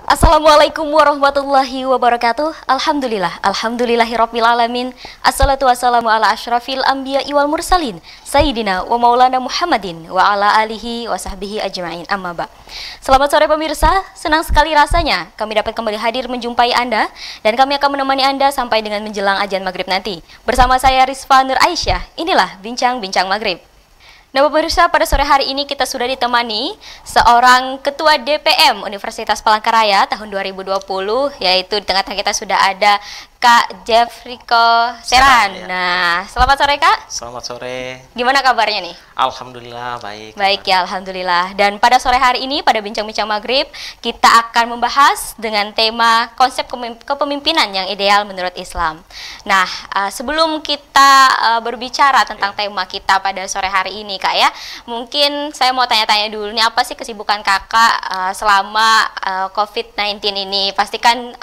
Assalamualaikum warahmatullahi wabarakatuh. Alhamdulillahirabbil alamin. Assalatu wassalamu ala asyrafil anbiya'i wal mursalin sayyidina wa maulana Muhammadin wa ala alihi wa sahbihi ajma'in. Amma ba'. Selamat sore pemirsa, senang sekali rasanya kami dapat kembali hadir menjumpai Anda dan kami akan menemani Anda sampai dengan menjelang azan maghrib nanti. Bersama saya Rizfa Nur Aisyah. Inilah Bincang-Bincang Maghrib. Nah pemirsa, pada sore hari ini kita sudah ditemani seorang Ketua DPM Universitas Palangkaraya tahun 2020, yaitu di tengah-tengah kita sudah ada Kak Jeffriko Seran. Ya. Nah, selamat sore Kak. Selamat sore. Gimana kabarnya nih? Alhamdulillah baik. Baik ya, Alhamdulillah. Dan pada sore hari ini, pada Bincang-Bincang Maghrib, kita akan membahas dengan tema konsep kepemimpinan yang ideal menurut Islam. Nah, sebelum kita berbicara tentang tema kita pada sore hari ini Kak ya, mungkin saya mau tanya-tanya dulu nih, apa sih kesibukan Kakak selama COVID-19 ini? Pastikan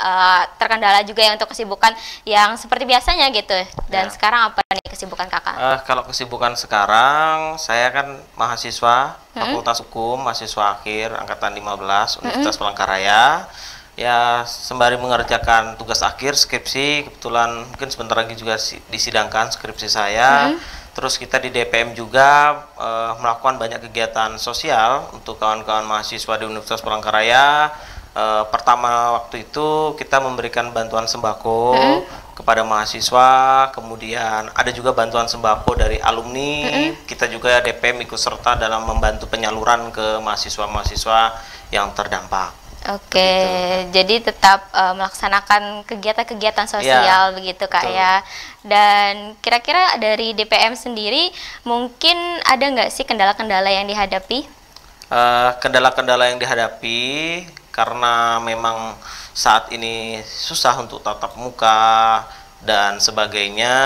terkendala juga ya untuk kesibukan yang seperti biasanya gitu. Dan Ya. sekarang apa nih kesibukan Kakak? Kalau kesibukan sekarang, saya kan mahasiswa Fakultas Hukum, mahasiswa akhir angkatan 15 Universitas Palangkaraya. Ya, sembari mengerjakan tugas akhir skripsi, kebetulan mungkin sebentar lagi juga disidangkan skripsi saya. Terus kita di DPM juga melakukan banyak kegiatan sosial untuk kawan-kawan mahasiswa di Universitas Palangkaraya. Pertama waktu itu kita memberikan bantuan sembako kepada mahasiswa, kemudian ada juga bantuan sembako dari alumni. Kita juga DPM ikut serta dalam membantu penyaluran ke mahasiswa-mahasiswa yang terdampak. Oke, jadi tetap melaksanakan kegiatan-kegiatan sosial begitu Kak betul. ya. Dan kira-kira dari DPM sendiri mungkin ada nggak sih kendala-kendala yang dihadapi? Kendala-kendala yang dihadapi karena memang saat ini susah untuk tatap muka dan sebagainya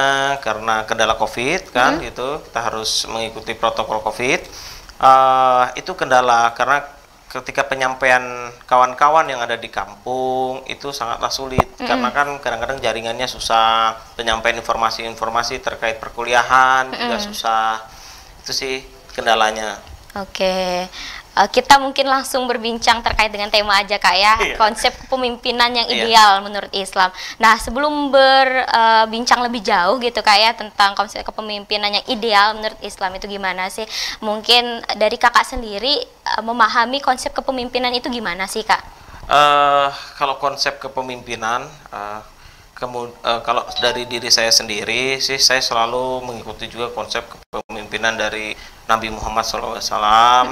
karena kendala COVID kan gitu, kita harus mengikuti protokol COVID. Itu kendala karena ketika penyampaian kawan-kawan yang ada di kampung itu sangatlah sulit karena kan kadang-kadang jaringannya susah, penyampaian informasi-informasi terkait perkuliahan juga susah. Itu sih kendalanya. Oke, kita mungkin langsung berbincang terkait dengan tema aja Kak ya, Iya. konsep kepemimpinan yang Iya. ideal menurut Islam. Nah sebelum berbincang lebih jauh gitu Kak ya tentang konsep kepemimpinan yang ideal menurut Islam itu gimana sih? Mungkin dari Kakak sendiri memahami konsep kepemimpinan itu gimana sih Kak? Kalau konsep kepemimpinan, kalau dari diri saya sendiri sih, saya selalu mengikuti juga konsep kepemimpinan dari Nabi Muhammad SAW.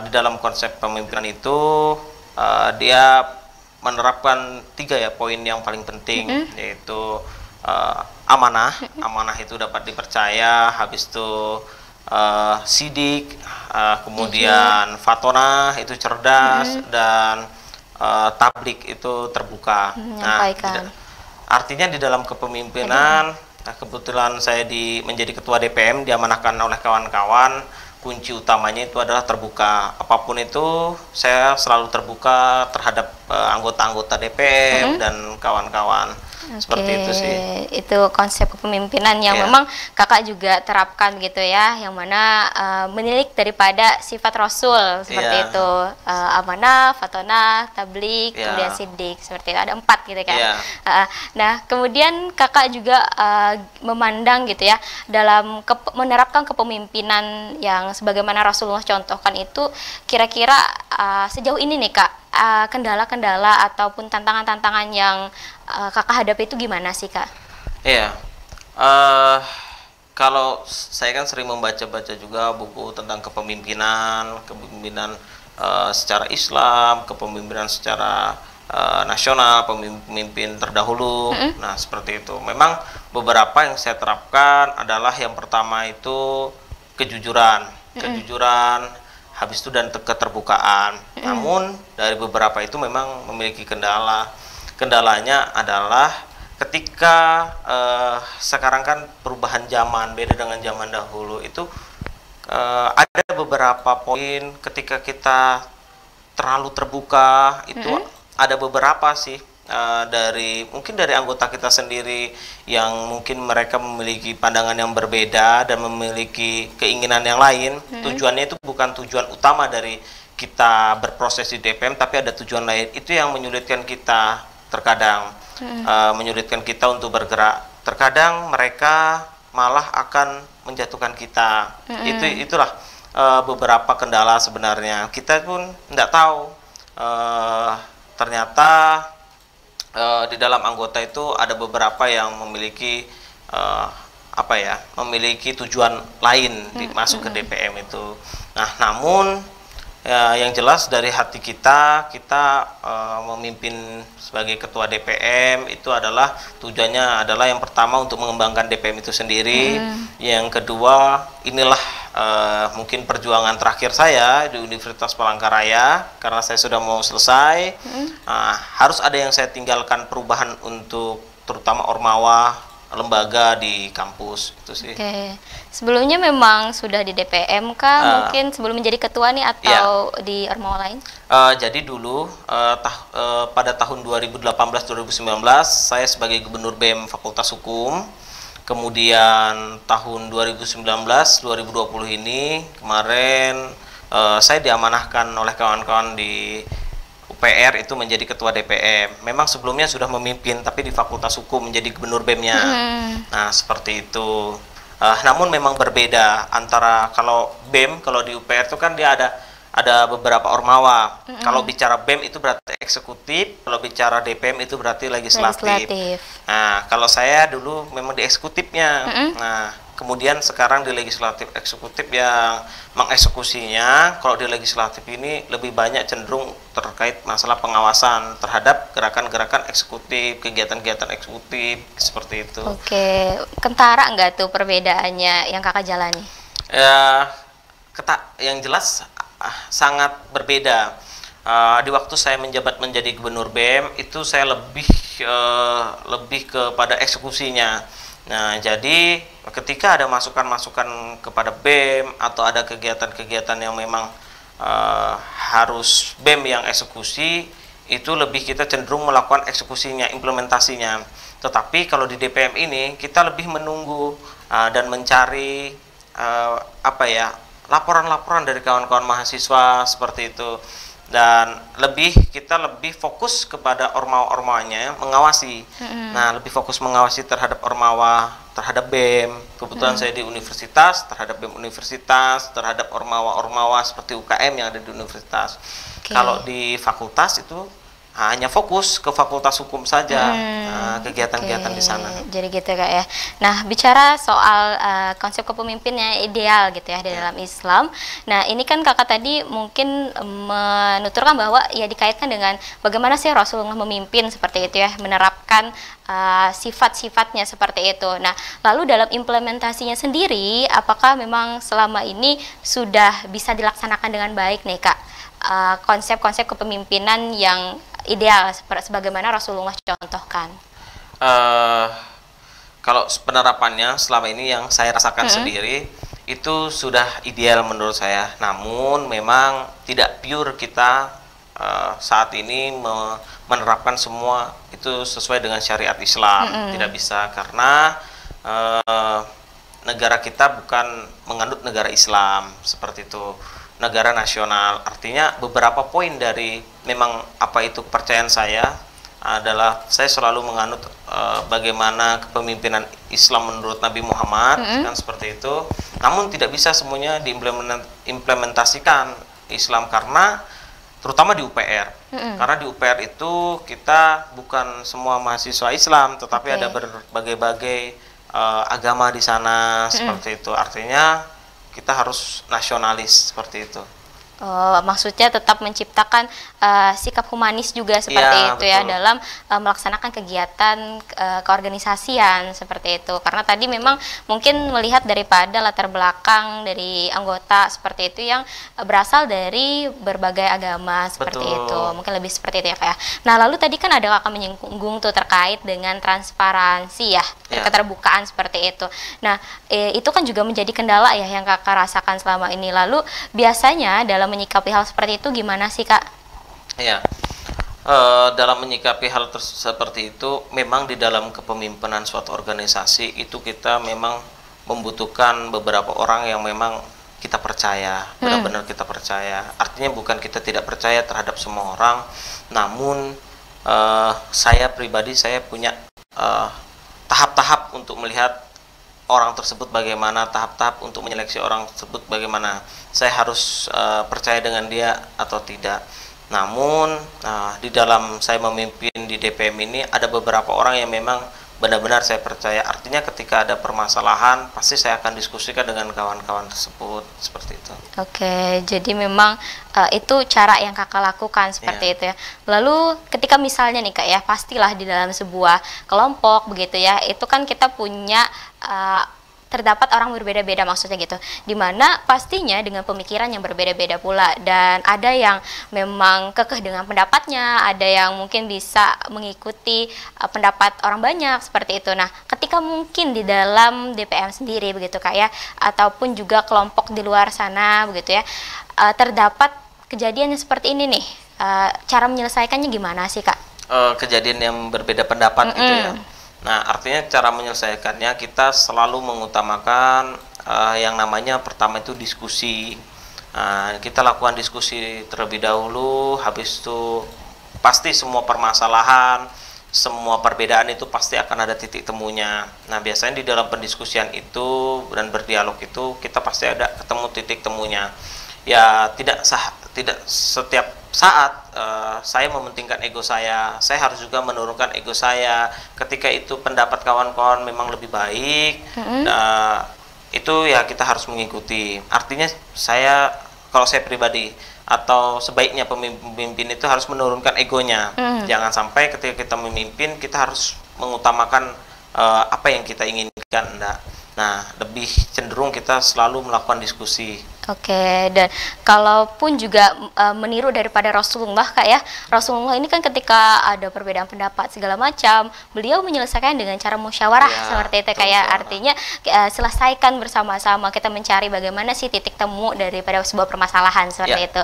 Di dalam konsep kepemimpinan itu, dia menerapkan 3 ya poin yang paling penting, yaitu amanah. Amanah itu dapat dipercaya, habis itu sidik, kemudian fatonah itu cerdas, dan tablik itu terbuka. Menyampaikan. Artinya di dalam kepemimpinan, kebetulan saya menjadi ketua DPM, diamanahkan oleh kawan-kawan, kunci utamanya itu adalah terbuka. Apapun itu, saya selalu terbuka terhadap anggota-anggota DPM dan kawan-kawan. Seperti itu sih. Itu konsep kepemimpinan yang Iya. memang Kakak juga terapkan gitu ya, yang mana menilik daripada sifat Rasul seperti Iya. itu, amanah, fatonah, tablik, Iya. kemudian sidik, seperti itu ada 4 gitu kan. Iya. Nah kemudian Kakak juga memandang gitu ya dalam menerapkan kepemimpinan yang sebagaimana Rasulullah contohkan itu, kira-kira sejauh ini nih Kak, kendala-kendala ataupun tantangan-tantangan yang Kakak hadapi itu gimana sih Kak? Iya, kalau saya kan sering membaca-baca juga buku tentang kepemimpinan secara Islam, kepemimpinan secara nasional, pemimpin terdahulu. Nah, seperti itu. Memang beberapa yang saya terapkan adalah yang pertama itu kejujuran, habis itu dan keterbukaan. Namun dari beberapa itu memang memiliki kendala. Kendalanya adalah ketika sekarang kan perubahan zaman beda dengan zaman dahulu itu, ada beberapa poin ketika kita terlalu terbuka itu ada beberapa sih mungkin dari anggota kita sendiri yang mungkin mereka memiliki pandangan yang berbeda dan memiliki keinginan yang lain. Tujuannya itu bukan tujuan utama dari kita berproses di DPM tapi ada tujuan lain, itu yang menyulitkan kita terkadang, menyulitkan kita untuk bergerak. Terkadang mereka malah akan menjatuhkan kita. Itulah beberapa kendala sebenarnya. Kita pun tidak tahu ternyata di dalam anggota itu ada beberapa yang memiliki memiliki tujuan lain masuk ke DPM itu. Nah, namun yang jelas dari hati kita memimpin sebagai ketua DPM itu adalah tujuannya adalah yang pertama untuk mengembangkan DPM itu sendiri. Yang kedua, inilah mungkin perjuangan terakhir saya di Universitas Palangkaraya karena saya sudah mau selesai. Harus ada yang saya tinggalkan perubahan untuk terutama ormawa lembaga di kampus itu sih. Oke. Sebelumnya memang sudah di DPM kah? Mungkin sebelum menjadi ketua nih atau di ormawa lain? Jadi dulu pada tahun 2018-2019 saya sebagai Gubernur BEM Fakultas Hukum. Kemudian tahun 2019-2020 ini kemarin saya diamanahkan oleh kawan-kawan di UPR itu menjadi ketua DPM. Memang sebelumnya sudah memimpin tapi di Fakultas Hukum menjadi gubernur BEM-nya. Nah, seperti itu. Namun memang berbeda antara kalau BEM, kalau di UPR itu kan dia ada beberapa ormawa. Kalau bicara BEM itu berarti eksekutif, kalau bicara DPM itu berarti legislatif. Nah, kalau saya dulu memang di eksekutifnya. Nah, kemudian sekarang di legislatif eksekutif yang mengeksekusinya. Kalau di legislatif ini lebih banyak cenderung terkait masalah pengawasan terhadap gerakan-gerakan eksekutif, kegiatan-kegiatan eksekutif seperti itu. Oke, kentara nggak tuh perbedaannya yang kakak jalani? Yang jelas sangat berbeda. Di waktu saya menjabat menjadi gubernur BEM itu saya lebih kepada eksekusinya. Nah, jadi ketika ada masukan-masukan kepada BEM atau ada kegiatan-kegiatan yang memang harus BEM yang eksekusi, itu lebih kita cenderung melakukan eksekusinya, implementasinya. Tetapi kalau di DPM ini kita lebih menunggu dan mencari laporan-laporan dari kawan-kawan mahasiswa seperti itu. Dan kita lebih fokus kepada ormawa-ormawanya, mengawasi. Nah, lebih fokus mengawasi terhadap ormawa, terhadap BEM. Kebetulan saya di universitas, terhadap BEM universitas, terhadap ormawa-ormawa seperti UKM yang ada di universitas. Kalau di fakultas itu hanya fokus ke Fakultas Hukum saja, kegiatan-kegiatan di sana. Jadi gitu Kak ya. Nah, bicara soal konsep kepemimpinannya ideal gitu ya di dalam Islam. Nah, ini kan kakak tadi mungkin menuturkan bahwa ya dikaitkan dengan bagaimana sih Rasulullah memimpin seperti itu ya, menerapkan sifat-sifatnya seperti itu. Nah, lalu dalam implementasinya sendiri, apakah memang selama ini sudah bisa dilaksanakan dengan baik nih Kak? Konsep-konsep kepemimpinan yang ideal sebagaimana Rasulullah contohkan. Kalau penerapannya selama ini yang saya rasakan sendiri itu sudah ideal menurut saya. Namun memang tidak pure kita saat ini menerapkan semua itu sesuai dengan syariat Islam. Tidak bisa karena negara kita bukan menganut negara Islam seperti itu. Negara nasional, artinya beberapa poin dari memang apa itu kepercayaan saya adalah saya selalu menganut bagaimana kepemimpinan Islam menurut Nabi Muhammad kan seperti itu. Namun tidak bisa semuanya diimplementasikan Islam karena terutama di UPR. Karena di UPR itu kita bukan semua mahasiswa Islam, tetapi ada berbagai-bagai agama di sana seperti itu. Artinya kita harus nasionalis seperti itu. Maksudnya tetap menciptakan sikap humanis juga seperti itu ya dalam melaksanakan kegiatan keorganisasian seperti itu. Karena tadi memang mungkin melihat daripada latar belakang dari anggota seperti itu yang berasal dari berbagai agama seperti itu. Mungkin lebih seperti itu ya Kak ya. Nah, lalu tadi kan ada Kakak menyinggung tuh terkait dengan transparansi ya, keterbukaan seperti itu. Nah, itu kan juga menjadi kendala ya yang Kakak rasakan selama ini. Lalu biasanya dalam menyikapi hal seperti itu gimana sih Kak? Ya, dalam menyikapi hal seperti itu memang di dalam kepemimpinan suatu organisasi itu kita memang membutuhkan beberapa orang yang memang kita percaya, benar-benar kita percaya. Artinya bukan kita tidak percaya terhadap semua orang, namun saya pribadi saya punya tahap-tahap untuk melihat orang tersebut bagaimana, tahap-tahap untuk menyeleksi orang tersebut bagaimana. Saya harus percaya dengan dia atau tidak. Namun di dalam saya memimpin di DPM ini ada beberapa orang yang memang benar-benar saya percaya. Artinya ketika ada permasalahan pasti saya akan diskusikan dengan kawan-kawan tersebut, seperti itu. Oke, jadi memang itu cara yang kakak lakukan seperti itu ya. Lalu ketika misalnya nih kak ya, pastilah di dalam sebuah kelompok begitu ya, itu kan kita punya terdapat orang berbeda-beda maksudnya gitu, dimana pastinya dengan pemikiran yang berbeda-beda pula, dan ada yang memang kekeh dengan pendapatnya, ada yang mungkin bisa mengikuti pendapat orang banyak seperti itu. Nah, ketika mungkin di dalam DPM sendiri begitu kak ya, ataupun juga kelompok di luar sana begitu ya, terdapat kejadian yang seperti ini nih, cara menyelesaikannya gimana sih kak? Kejadian yang berbeda pendapat gitu ya. Nah, artinya cara menyelesaikannya kita selalu mengutamakan yang namanya pertama itu diskusi. Kita lakukan diskusi terlebih dahulu, habis itu pasti semua permasalahan, semua perbedaan itu pasti akan ada titik temunya. Nah, biasanya di dalam pendiskusian itu dan berdialog itu kita pasti ada ketemu titik temunya. Ya tidak setiap saat saya mementingkan ego saya harus juga menurunkan ego saya. Ketika itu pendapat kawan-kawan memang lebih baik, itu ya kita harus mengikuti. Artinya kalau saya pribadi atau sebaiknya pemimpin itu harus menurunkan egonya. Jangan sampai ketika kita memimpin kita harus mengutamakan apa yang kita inginkan, enggak. Nah, lebih cenderung kita selalu melakukan diskusi. Oke, dan kalaupun juga meniru daripada Rasulullah kak ya, Rasulullah ini kan ketika ada perbedaan pendapat segala macam, beliau menyelesaikan dengan cara musyawarah seperti itu kayak artinya selesaikan bersama-sama, kita mencari bagaimana sih titik temu daripada sebuah permasalahan seperti itu.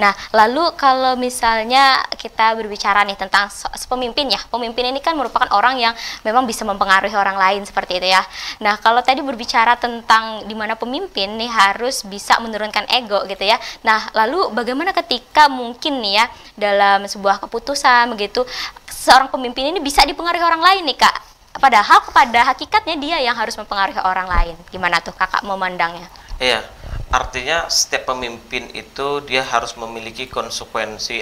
Nah, lalu kalau misalnya kita berbicara nih tentang pemimpin ya, pemimpin ini kan merupakan orang yang memang bisa mempengaruhi orang lain seperti itu ya. Nah, kalau tadi berbicara tentang dimana pemimpin nih harus bisa menurunkan ego gitu ya. Nah, lalu bagaimana ketika mungkin nih ya dalam sebuah keputusan begitu seorang pemimpin ini bisa dipengaruhi orang lain nih kak, padahal pada hakikatnya dia yang harus mempengaruhi orang lain. Gimana tuh kakak memandangnya? Iya, artinya setiap pemimpin itu dia harus memiliki konsekuensi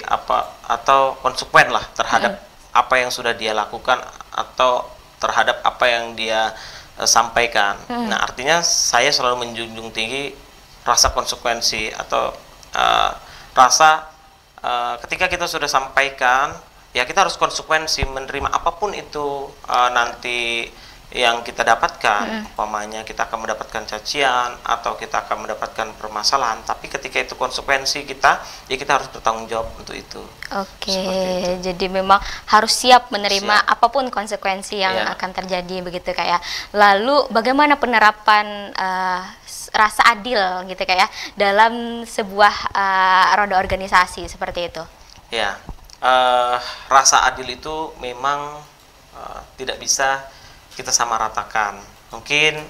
atau konsekuen lah terhadap apa yang sudah dia lakukan atau terhadap apa yang dia sampaikan. Nah, artinya saya selalu menjunjung tinggi rasa konsekuensi atau rasa ketika kita sudah sampaikan, ya kita harus konsekuensi menerima apapun itu nanti yang kita dapatkan. Umpamanya kita akan mendapatkan cacian atau kita akan mendapatkan permasalahan, tapi ketika itu konsekuensi kita, ya kita harus bertanggung jawab untuk itu. Oke, jadi memang harus siap menerima apapun konsekuensi yang akan terjadi begitu kayak. Lalu bagaimana penerapan rasa adil gitu kayak dalam sebuah roda organisasi seperti itu? Ya, rasa adil itu memang tidak bisa kita samaratakan. Mungkin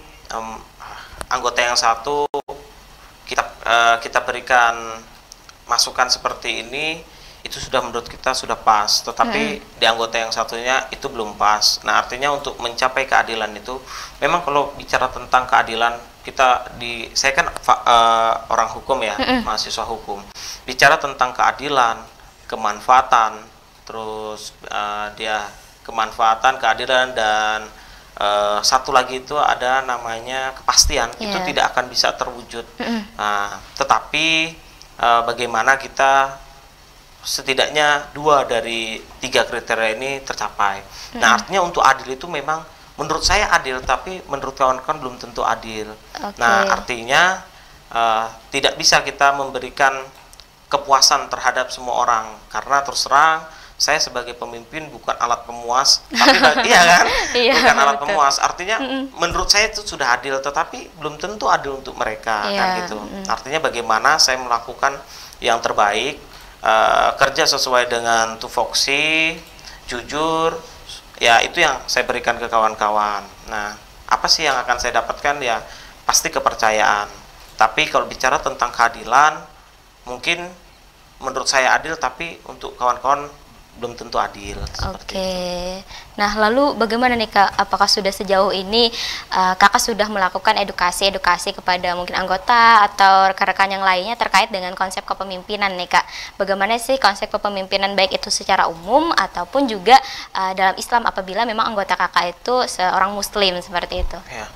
anggota yang satu kita berikan masukan seperti ini, itu sudah menurut kita sudah pas, tetapi di anggota yang satunya itu belum pas. Nah, artinya untuk mencapai keadilan itu memang kalau bicara tentang keadilan saya kan orang hukum ya, mahasiswa hukum. Bicara tentang keadilan, kemanfaatan, terus kemanfaatan, keadilan, dan satu lagi itu ada namanya kepastian. Itu tidak akan bisa terwujud. Tetapi bagaimana kita setidaknya 2 dari 3 kriteria ini tercapai. Nah, artinya untuk adil itu memang menurut saya adil, tapi menurut kawan-kawan belum tentu adil. Nah, artinya tidak bisa kita memberikan kepuasan terhadap semua orang, karena terus terang saya sebagai pemimpin bukan alat pemuas, tapi iya kan, bukan alat pemuas. Artinya menurut saya itu sudah adil, tetapi belum tentu adil untuk mereka, kan gitu. Artinya bagaimana saya melakukan yang terbaik, kerja sesuai dengan tupoksi, jujur, ya itu yang saya berikan ke kawan-kawan. Nah, apa sih yang akan saya dapatkan? Ya pasti kepercayaan. Tapi kalau bicara tentang keadilan, mungkin menurut saya adil, tapi untuk kawan-kawan belum tentu adil. Oke. Nah, lalu bagaimana nih Kak? Apakah sudah sejauh ini Kakak sudah melakukan edukasi kepada mungkin anggota atau rekan-rekan yang lainnya terkait dengan konsep kepemimpinan nih Kak? Bagaimana sih konsep kepemimpinan baik itu secara umum ataupun juga dalam Islam apabila memang anggota Kakak itu seorang Muslim seperti itu? Ya.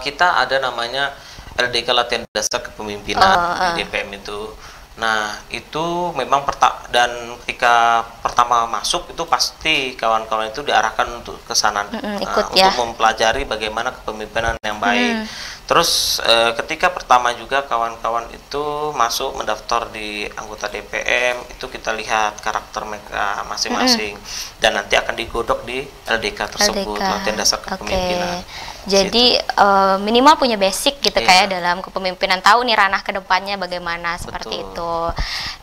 Kita ada namanya LDK Latihan Dasar Kepemimpinan di DPM itu. Nah, itu memang dan ketika pertama masuk itu pasti kawan-kawan itu diarahkan untuk ke sana, untuk mempelajari bagaimana kepemimpinan yang baik. Terus ketika pertama juga kawan-kawan itu masuk mendaftar di anggota DPM, itu kita lihat karakter mereka masing-masing dan nanti akan digodok di LDK tersebut, Latihan Dasar Kepemimpinan. Jadi minimal punya basic gitu kayak dalam kepemimpinan, tahu nih ranah kedepannya bagaimana seperti itu.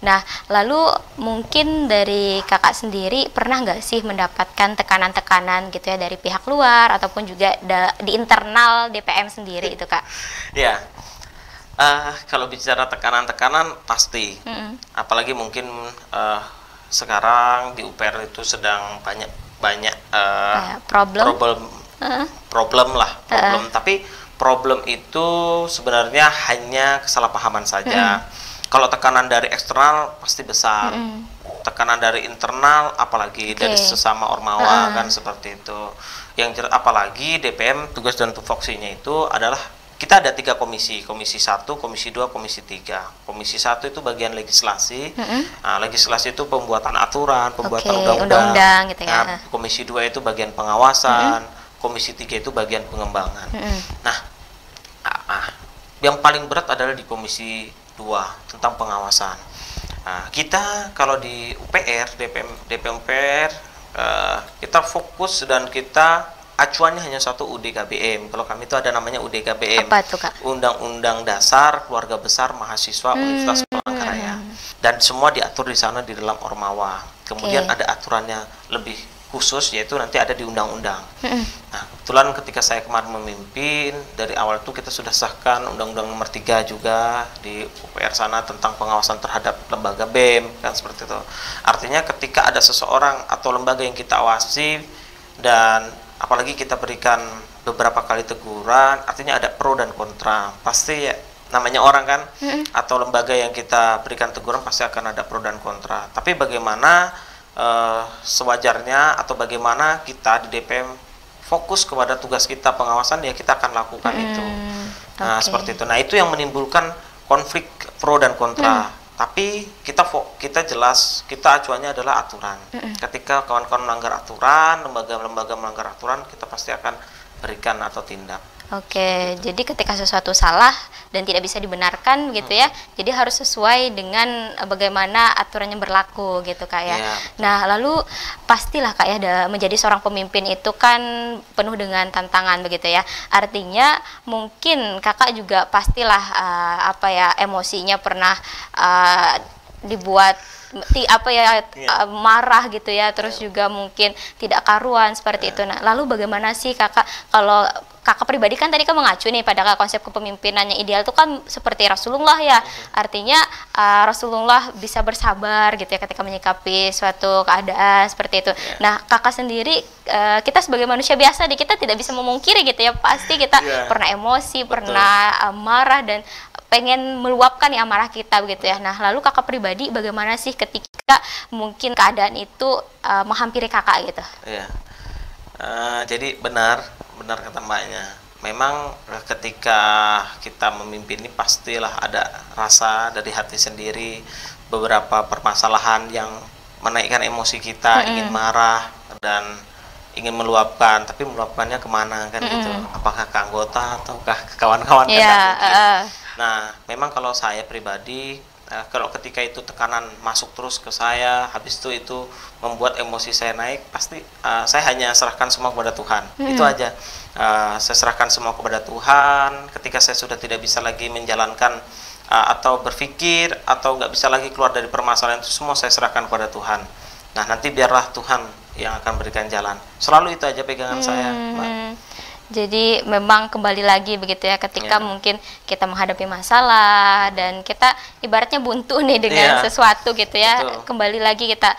Nah, lalu mungkin dari Kakak sendiri pernah nggak sih mendapatkan tekanan-tekanan gitu ya dari pihak luar ataupun juga di internal DPM sendiri itu Kak? Ya, kalau bicara tekanan-tekanan pasti, apalagi mungkin sekarang di UPR itu sedang banyak problem. Tapi problem itu sebenarnya hanya kesalahpahaman saja. Kalau tekanan dari eksternal pasti besar, tekanan dari internal apalagi dari sesama ormawa kan seperti itu. Yang apalagi DPM tugas dan tupoksinya itu adalah kita ada 3 komisi 1, komisi 2, komisi 3. Komisi 1 itu bagian legislasi. Legislasi itu pembuatan aturan, pembuatan undang-undang gitu ya. Komisi 2 itu bagian pengawasan, komisi 3 itu bagian pengembangan. Nah, yang paling berat adalah di komisi 2 tentang pengawasan. Kita kalau di UPR, DPM UPR, kita fokus dan kita acuannya hanya satu UDKBM. Kalau kami itu ada namanya UDKBM. Apa itu, Kak? Undang-Undang Dasar Keluarga Besar Mahasiswa Universitas Palangkaraya. Dan semua diatur di sana di dalam Ormawa. Kemudian ada aturannya lebih khusus, yaitu nanti ada di undang-undang. Nah, kebetulan ketika saya kemarin memimpin, dari awal itu kita sudah sahkan Undang-Undang Nomor 3 juga di UPR sana tentang pengawasan terhadap lembaga BEM, kan seperti itu. Artinya ketika ada seseorang atau lembaga yang kita awasi dan apalagi kita berikan beberapa kali teguran, artinya ada pro dan kontra. Pasti ya, namanya orang kan, atau lembaga yang kita berikan teguran pasti akan ada pro dan kontra. Tapi bagaimana sewajarnya atau bagaimana kita di DPM fokus kepada tugas kita pengawasan, ya kita akan lakukan itu. Nah, seperti itu. Nah, itu yang menimbulkan konflik pro dan kontra. Tapi kita jelas, kita acuannya adalah aturan. Ketika kawan-kawan melanggar aturan, lembaga-lembaga melanggar aturan, kita pasti akan berikan atau tindak. Oke, jadi ketika sesuatu salah dan tidak bisa dibenarkan gitu ya, jadi harus sesuai dengan bagaimana aturannya berlaku gitu Kak ya. Nah, lalu pastilah Kak ya, menjadi seorang pemimpin itu kan penuh dengan tantangan begitu ya. Artinya mungkin Kakak juga pastilah emosinya pernah dibuat marah gitu ya, terus juga mungkin tidak karuan seperti itu. Nah, lalu bagaimana sih Kakak, kalau Kakak pribadi kan tadi kan mengacu nih pada konsep kepemimpinan yang ideal itu kan seperti Rasulullah ya, artinya Rasulullah bisa bersabar gitu ya ketika menyikapi suatu keadaan seperti itu. Nah, Kakak sendiri, kita sebagai manusia biasa kita tidak bisa memungkiri gitu ya, pasti kita pernah emosi, pernah marah dan pengen meluapkan ya amarah kita begitu ya. Nah, lalu Kakak pribadi bagaimana sih ketika mungkin keadaan itu menghampiri Kakak gitu? Jadi benar kata Mbaknya. Memang ketika kita memimpin ini pastilah ada rasa dari hati sendiri, beberapa permasalahan yang menaikkan emosi kita, ingin marah dan ingin meluapkan, tapi meluapkannya kemana kan gitu? Apakah ke anggota ataukah ke kawan-kawan kan? Nah, memang kalau saya pribadi, kalau ketika itu tekanan masuk terus ke saya, habis itu membuat emosi saya naik, pasti saya hanya serahkan semua kepada Tuhan. Itu aja. Saya serahkan semua kepada Tuhan. Ketika saya sudah tidak bisa lagi menjalankan atau berpikir atau nggak bisa lagi keluar dari permasalahan itu, semua saya serahkan kepada Tuhan. Nah, nanti biarlah Tuhan yang akan berikan jalan. Selalu itu aja pegangan saya, Mbak. Jadi memang kembali lagi begitu ya, ketika mungkin kita menghadapi masalah dan kita ibaratnya buntu nih dengan sesuatu gitu ya. Betul. Kembali lagi kita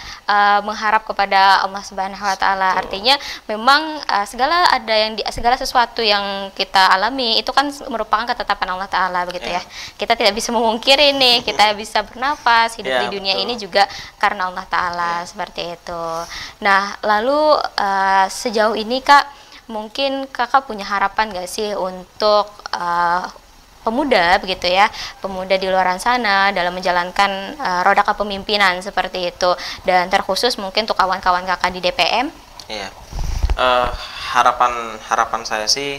mengharap kepada Allah Subhanahu wa taala. Artinya memang segala sesuatu yang kita alami itu kan merupakan ketetapan Allah taala begitu ya. Kita tidak bisa memungkiri nih, kita bisa bernafas, hidup di dunia ini juga karena Allah taala, seperti itu. Nah, lalu sejauh ini Kak, mungkin kakak punya harapan gak sih untuk pemuda begitu ya, pemuda di luar sana dalam menjalankan roda kepemimpinan seperti itu, dan terkhusus mungkin untuk kawan-kawan kakak di DPM? Iya, harapan saya sih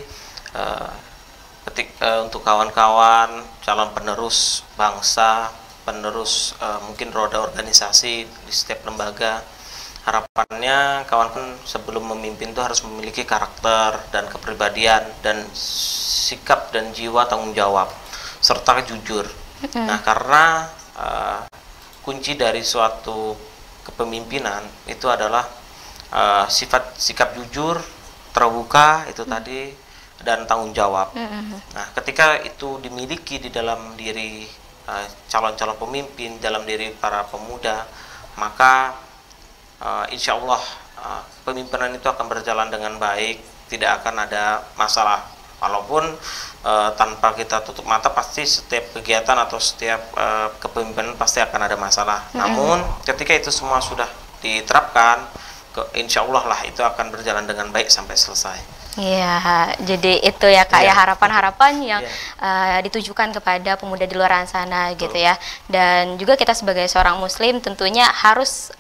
untuk kawan-kawan calon penerus bangsa, penerus mungkin roda organisasi di setiap lembaga. Harapannya kawan-kawan sebelum memimpin itu harus memiliki karakter dan kepribadian dan sikap dan jiwa tanggung jawab serta jujur. Nah, karena kunci dari suatu kepemimpinan itu adalah sikap jujur, terbuka itu tadi, dan tanggung jawab. Nah, ketika itu dimiliki di dalam diri calon-calon pemimpin, dalam diri para pemuda, maka insya Allah pemimpinan itu akan berjalan dengan baik, tidak akan ada masalah. Walaupun tanpa kita tutup mata, pasti setiap kegiatan atau setiap kepemimpinan pasti akan ada masalah. Namun ketika itu semua sudah diterapkan, insya Allah lah itu akan berjalan dengan baik sampai selesai. Iya, jadi itu ya Kak ya, harapan-harapan yang ditujukan kepada pemuda di luar sana gitu ya. Dan juga kita sebagai seorang muslim tentunya harus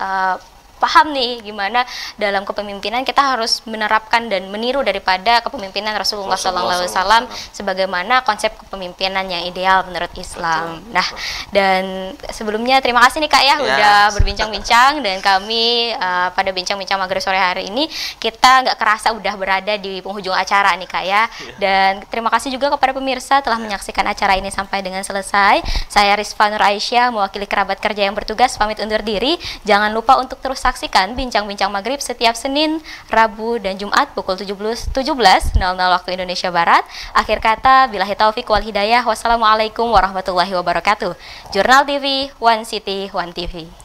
paham nih gimana dalam kepemimpinan kita harus menerapkan dan meniru daripada kepemimpinan Rasulullah SAW sebagaimana konsep kepemimpinan yang ideal menurut Islam. Nah, dan sebelumnya terima kasih nih Kak ya udah berbincang-bincang, dan kami pada bincang-bincang maghrib sore hari ini kita nggak kerasa udah berada di penghujung acara nih Kak ya. Dan terima kasih juga kepada pemirsa telah menyaksikan acara ini sampai dengan selesai. Saya Rizfa Nur Aisyah mewakili kerabat kerja yang bertugas pamit undur diri. Jangan lupa untuk terus saksikan Bincang-Bincang Maghrib setiap Senin, Rabu, dan Jumat pukul 17.00 waktu Indonesia Barat. Akhir kata, billahi taufiq wal hidayah. Wassalamualaikum warahmatullahi wabarakatuh. Jurnal TV, One City, One TV.